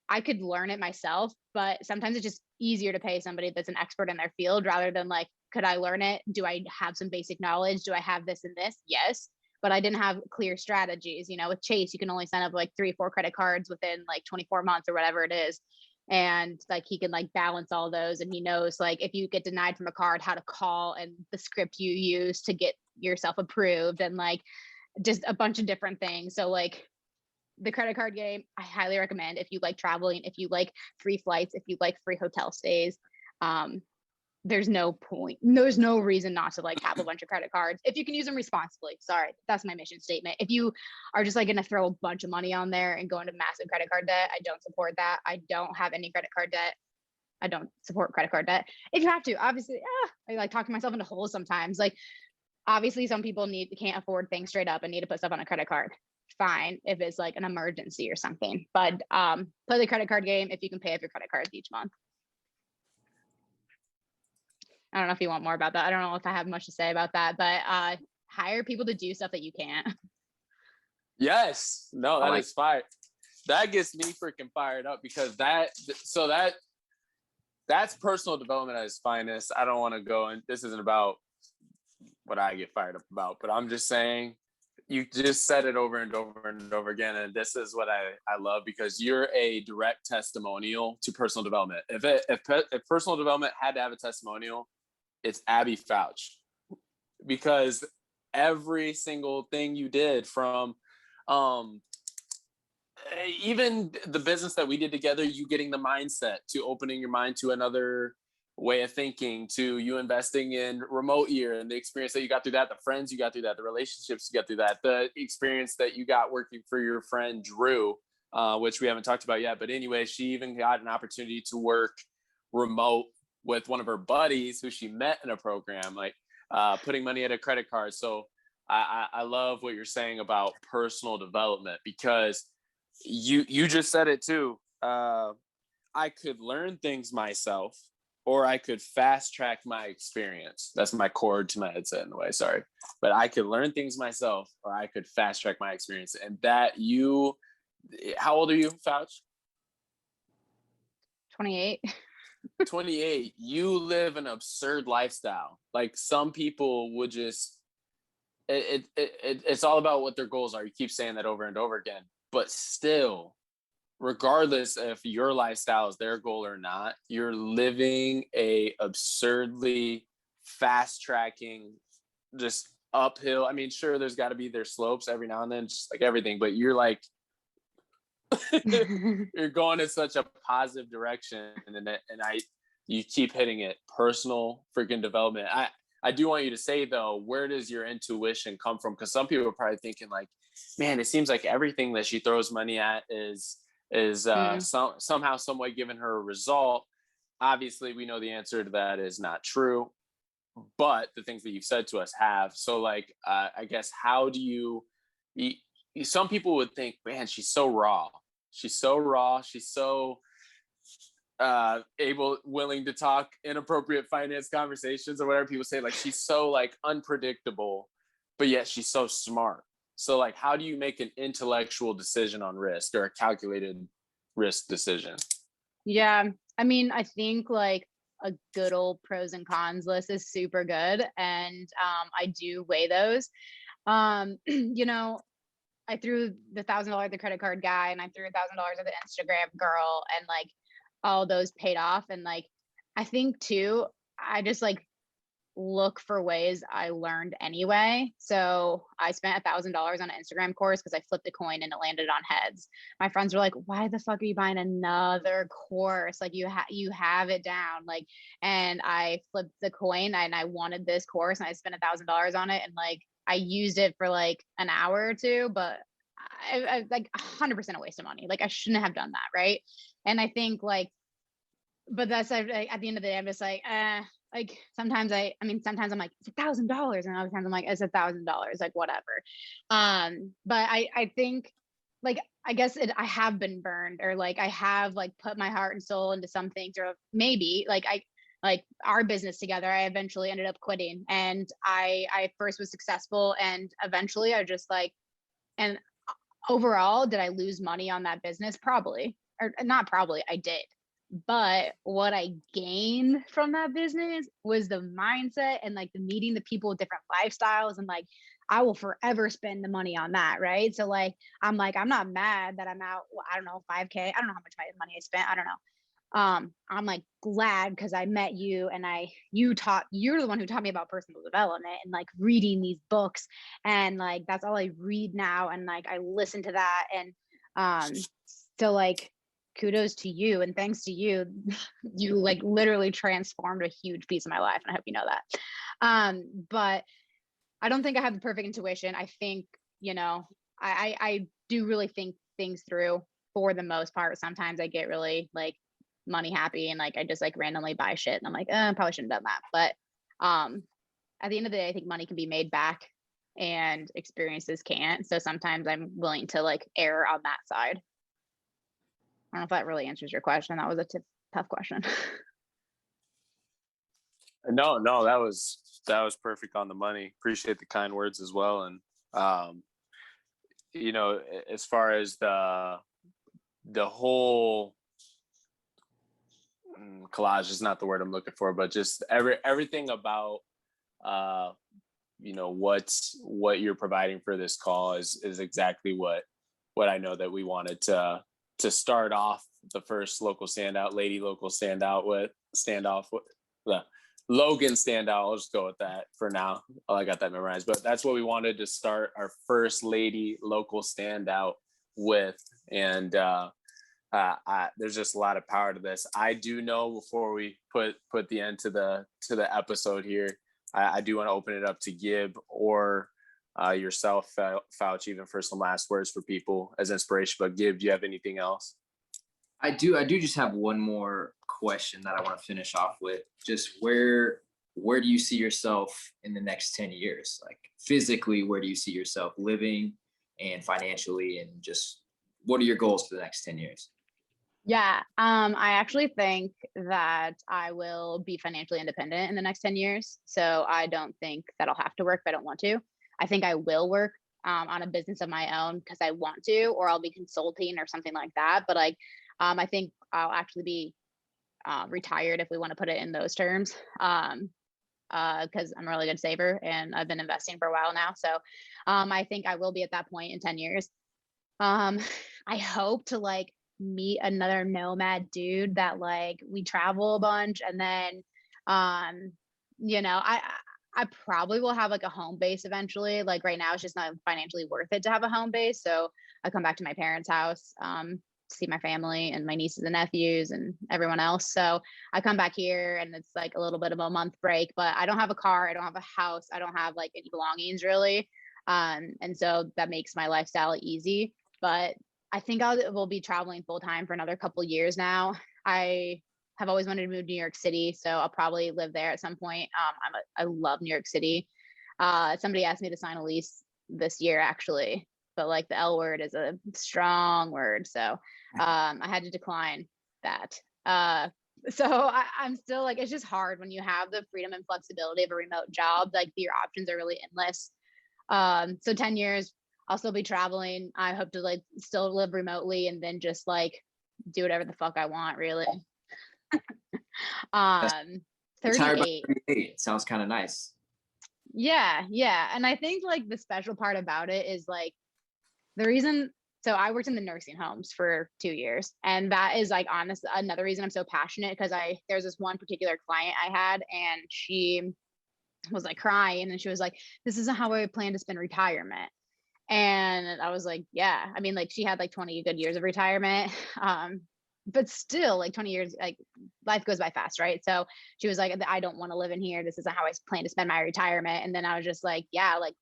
I could learn it myself, but sometimes it's just easier to pay somebody that's an expert in their field rather than like, could I learn it? Do I have some basic knowledge? Do I have this and this? Yes. But I didn't have clear strategies. You know, with Chase, you can only sign up like 3 or 4 credit cards within like 24 months or whatever it is. And like he can like balance all those, and he knows like if you get denied from a card, how to call and the script you use to get yourself approved, and like just a bunch of different things. So like the credit card game, I highly recommend if you like traveling, if you like free flights, if you like free hotel stays. There's no reason not to like have a bunch of credit cards if you can use them responsibly. Sorry, that's my mission statement. If you are just like going to throw a bunch of money on there and go into massive credit card debt, I don't support that. I don't have any credit card debt. I don't support credit card debt. If you have to, obviously, I like talk myself into holes sometimes. Like obviously some people can't afford things straight up and need to put stuff on a credit card. Fine if it's like an emergency or something, but play the credit card game if you can pay off your credit cards each month. I don't know if you want more about that. I don't know if I have much to say about that, but hire people to do stuff that you can't. Yes. No, that is fire. That gets me freaking fired up because that that's personal development at its finest. I don't want to go, and this isn't about what I get fired up about, but I'm just saying, you just said it over and over and over again. And this is what I love, because you're a direct testimonial to personal development. If personal development had to have a testimonial, it's Abby Foutch, because every single thing you did, from even the business that we did together, you getting the mindset, to opening your mind to another way of thinking, to you investing in remote year and the experience that you got through that, the friends you got through that, the relationships you got through that, the experience that you got working for your friend Drew, which we haven't talked about yet. But anyway, she even got an opportunity to work remote with one of her buddies who she met in a program, like putting money at a credit card. So I love what you're saying about personal development, because you just said it too. I could learn things myself, or I could fast track my experience. That's my cord to my headset in the way, sorry. But I could learn things myself, or I could fast track my experience. And that how old are you, Foutch? 28. 28. You live an absurd lifestyle. Like, some people would just, it's all about what their goals are. You keep saying that over and over again, but still, regardless if your lifestyle is their goal or not, you're living a absurdly fast tracking, just uphill. I mean, sure, there's got to be their slopes every now and then, just like everything, but you're like, you're going in such a positive direction, and you keep hitting it. Personal freaking development. I do want you to say, though, where does your intuition come from? Because some people are probably thinking like, man, it seems like everything that she throws money at is somehow, some way giving her a result. Obviously, we know the answer to that is not true, but the things that you've said to us have. So, like, I guess, how do you some people would think, man, she's so raw. She's so raw. She's so willing to talk inappropriate finance conversations or whatever. People say, like, she's so like unpredictable, but yet she's so smart. So, like, how do you make an intellectual decision on risk, or a calculated risk decision? Yeah, I mean, I think like a good old pros and cons list is super good, and I do weigh those. You know, I threw the $1,000 at the credit card guy, and I threw $1,000 at the Instagram girl, and like all those paid off. And like, I think too, I just like look for ways I learned anyway. So I spent $1,000 on an Instagram course because I flipped a coin and it landed on heads. My friends were like, "Why the fuck are you buying another course? Like, you have it down." Like, and I flipped the coin, and I wanted this course, and I spent $1,000 on it, and like I used it for like an hour or two, but I like 100% a waste of money. Like, I shouldn't have done that, right? And I think like, but that's like, at the end of the day, I'm just like sometimes sometimes I'm like, it's $1,000, and other times I'm like, it's $1,000, like whatever. But I think like, I guess I have been burned, or like I have like put my heart and soul into some things, or maybe like like our business together, I eventually ended up quitting, and I first was successful, and eventually I just like, and overall, did I lose money on that business? Probably, or not probably, I did. But what I gained from that business was the mindset, and like the meeting the people with different lifestyles, and like I will forever spend the money on that, right? So like, I'm not mad that I'm out, I don't know, 5K. I don't know how much money I spent. I don't know. I'm like glad because I met you, and you're the one who taught me about personal development, and like reading these books, and like that's all I read now, and like I listen to that. And so like, kudos to you, and thanks to you, you like literally transformed a huge piece of my life, and I hope you know that. But I don't think I have the perfect intuition. I think, you know, I do really think things through for the most part. Sometimes I get really like money happy, and like I just like randomly buy shit, and I'm like, I probably shouldn't have done that. But at the end of the day, I think money can be made back, and experiences can't. So sometimes I'm willing to like err on that side. I don't know if that really answers your question. That was a tough question. No, that was perfect on the money. Appreciate the kind words as well. And you know, as far as the whole, collage is not the word I'm looking for, but just everything about what you're providing for this call is exactly what I know that we wanted to start off the first local standout, lady local standout with standoff with the Logan standout. I'll just go with that for now. Oh, I got that memorized, but that's what we wanted to start our first lady local standout with. And there's just a lot of power to this. I do know, before we put the end to the episode here, I do want to open it up to Gib or yourself, Foutch, even for some last words for people as inspiration. But Gib, do you have anything else? I do just have one more question that I want to finish off with. Just where do you see yourself in the next 10 years? Like physically, where do you see yourself living, and financially, and just what are your goals for the next 10 years? Yeah, I actually think that I will be financially independent in the next 10 years. So I don't think that I'll have to work if I don't want to. I think I will work on a business of my own because I want to, or I'll be consulting or something like that. But like, I think I'll actually be retired, if we want to put it in those terms, because I'm a really good saver and I've been investing for a while now. So I think I will be at that point in 10 years. I hope to like meet another nomad dude that like we travel a bunch, and then I probably will have like a home base eventually. Like right now it's just not financially worth it to have a home base, so I come back to my parents' house, see my family and my nieces and nephews and everyone else. So I come back here and it's like a little bit of a month break, but I don't have a car, I don't have a house, I don't have like any belongings really, and so that makes my lifestyle easy. But I think will be traveling full time for another couple years now. I have always wanted to move to New York City, so I'll probably live there at some point. I love New York City. Somebody asked me to sign a lease this year, actually, but like the L word is a strong word, so I had to decline that. So I'm still like, it's just hard when you have the freedom and flexibility of a remote job. Like your options are really endless. So 10 years, I'll still be traveling. I hope to like still live remotely and then just like do whatever the fuck I want, really. 38. 38 sounds kind of nice. Yeah. And I think like the special part about it is like the reason. So I worked in the nursing homes for 2 years, and that is like honest another reason I'm so passionate, because there's this one particular client I had, and she was like crying, and she was like, "This isn't how I plan to spend retirement." And I was like, yeah, I mean, like she had like 20 good years of retirement. But still like 20 years, like life goes by fast, right? So she was like, I don't want to live in here. This isn't how I plan to spend my retirement. And then I was just like, yeah, like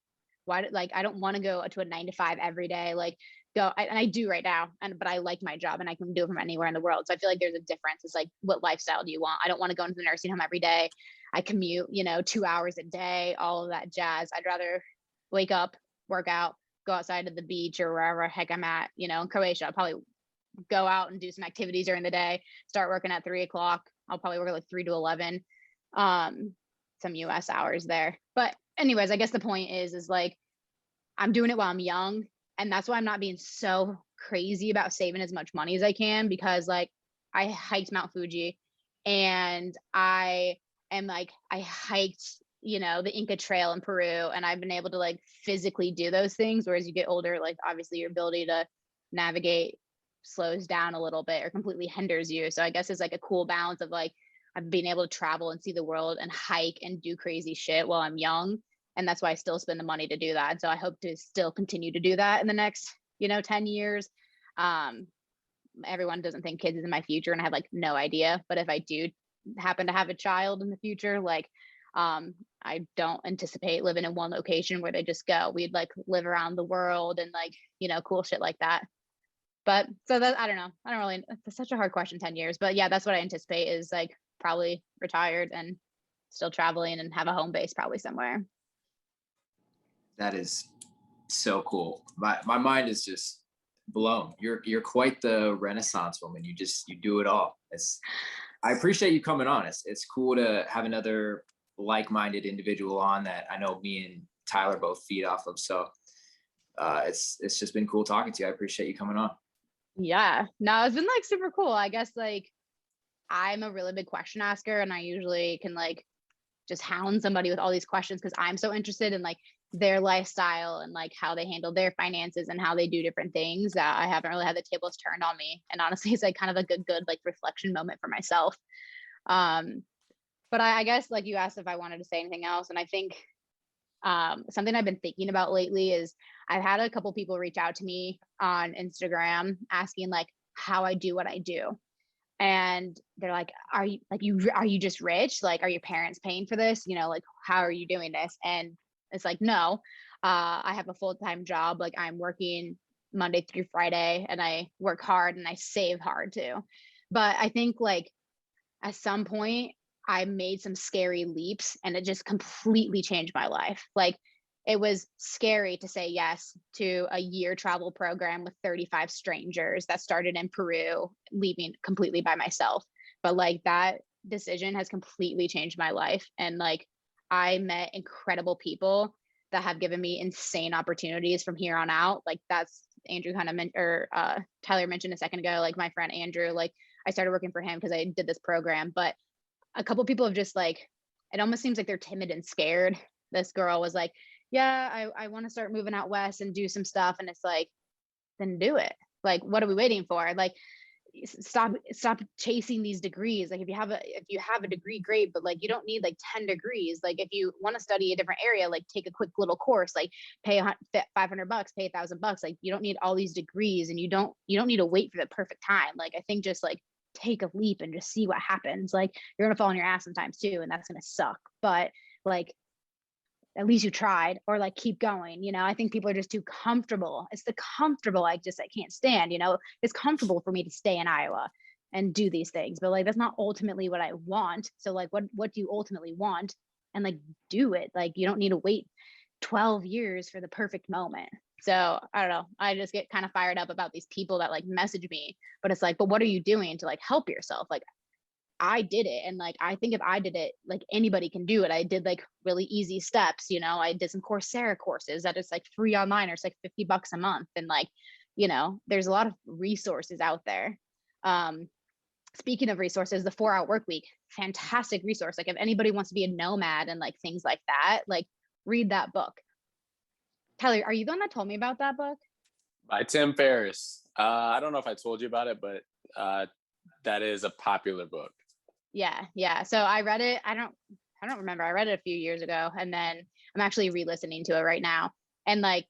why, like, I don't want to go to a 9 to 5 every day. Like and I do right now. But I like my job and I can do it from anywhere in the world. So I feel like there's a difference. It's like, what lifestyle do you want? I don't want to go into the nursing home every day. I commute, 2 hours a day, all of that jazz. I'd rather wake up, work out, go outside to the beach or wherever heck I'm at, in Croatia. I'll probably go out and do some activities during the day, start working at 3 o'clock. I'll probably work like 3 to 11, some US hours there. But anyways, I guess the point is like, I'm doing it while I'm young. And that's why I'm not being so crazy about saving as much money as I can, because like I hiked Mount Fuji, and I hiked, the Inca Trail in Peru, and I've been able to like physically do those things. Whereas you get older, like obviously your ability to navigate slows down a little bit or completely hinders you. So I guess it's like a cool balance of like, I've been able to travel and see the world and hike and do crazy shit while I'm young. And that's why I still spend the money to do that. And so I hope to still continue to do that in the next, 10 years. Everyone doesn't think kids is in my future, and I have like no idea. But if I do happen to have a child in the future, like I don't anticipate living in one location where they just go. We'd like live around the world and like, cool shit like that. But so that, I don't know. I don't really, it's such a hard question, 10 years. But yeah, that's what I anticipate, is like probably retired and still traveling and have a home base probably somewhere. That is so cool. My mind is just blown. You're quite the Renaissance woman. You do it all. I appreciate you coming on. It's cool to have another like-minded individual on that I know me and Tyler both feed off of. So it's just been cool talking to you. I appreciate you coming on. Yeah, no, it's been like super cool. I guess like I'm a really big question asker, and I usually can like just hound somebody with all these questions because I'm so interested in like their lifestyle and like how they handle their finances and how they do different things that I haven't really had the tables turned on me. And honestly, it's like kind of like a good like reflection moment for myself. But I guess like you asked if I wanted to say anything else, and I think something I've been thinking about lately is I've had a couple people reach out to me on Instagram asking like how I do what I do. And they're like, are you just rich? Like, are your parents paying for this? You know, like, how are you doing this? And it's like, no, I have a full-time job. Like I'm working Monday through Friday, and I work hard and I save hard too. But I think like at some point I made some scary leaps, and it just completely changed my life. Like it was scary to say yes to a year travel program with 35 strangers that started in Peru, leaving completely by myself. But like that decision has completely changed my life. And like I met incredible people that have given me insane opportunities from here on out. Like that's Andrew kind of Tyler mentioned a second ago, like my friend Andrew, like I started working for him because I did this program. But a couple people have just like, it almost seems like they're timid and scared. This girl was like, yeah, I want to start moving out west and do some stuff. And it's like, then do it. Like, what are we waiting for? Like, stop chasing these degrees. Like if you have a degree, great, but like you don't need like 10 degrees. Like if you want to study a different area, like take a quick little course, like pay $500, pay $1,000. Like you don't need all these degrees, and you don't need to wait for the perfect time. Like I think just like take a leap and just see what happens. Like you're gonna fall on your ass sometimes too, and that's gonna suck, but like at least you tried, or like keep going. You know, I think people are just too comfortable. It's the comfortable I can't stand. You know, it's comfortable for me to stay in Iowa and do these things, but like that's not ultimately what I want. So like what do you ultimately want? And like do it. Like you don't need to wait 12 years for the perfect moment. So I don't know, I just get kind of fired up about these people that like message me, but it's like, but what are you doing to like help yourself? Like I did it, and like I think if I did it, like anybody can do it. I did like really easy steps. You know, I did some Coursera courses that is like free online, or it's like $50 a month. And like, you know, there's a lot of resources out there. Speaking of resources, the 4 Hour Work Week, fantastic resource. Like if anybody wants to be a nomad and like things like that, like read that book. Tyler, are you the one that told me about that book? By Tim Ferriss. I don't know if I told you about it, but that is a popular book. Yeah. So I read it. I don't remember. I read it a few years ago, and then I'm actually re-listening to it right now. And like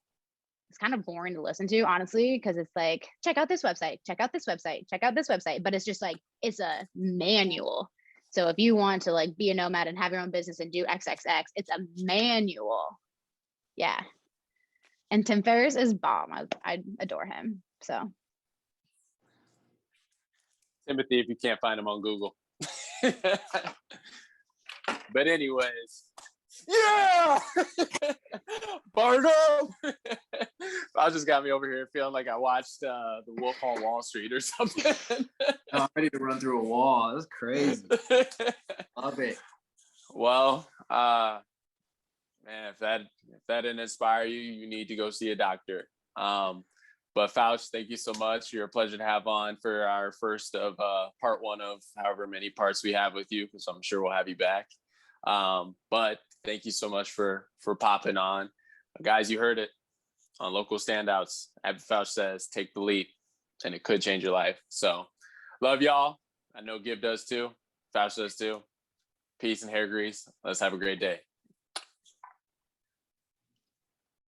it's kind of boring to listen to, honestly, because it's like, check out this website, check out this website, check out this website. But it's just like it's a manual. So if you want to like be a nomad and have your own business and do XXX, it's a manual. Yeah. And Tim Ferriss is bomb. I adore him. So Timothy, if you can't find him on Google. But anyways, yeah, Barnum. I just got me over here feeling like I watched The Wolf on Wall Street or something. I'm ready to run through a wall. That's crazy. Love it. Well, man, if that didn't inspire you, you need to go see a doctor. But Foutch, thank you so much. You're a pleasure to have on for our first of part one of however many parts we have with you, because I'm sure we'll have you back. But thank you so much for popping on. Guys, you heard it on Local Standouts. Abby Foutch says, take the leap, and it could change your life. So love y'all. I know Gib does too. Foutch does too. Peace and hair grease. Let's have a great day.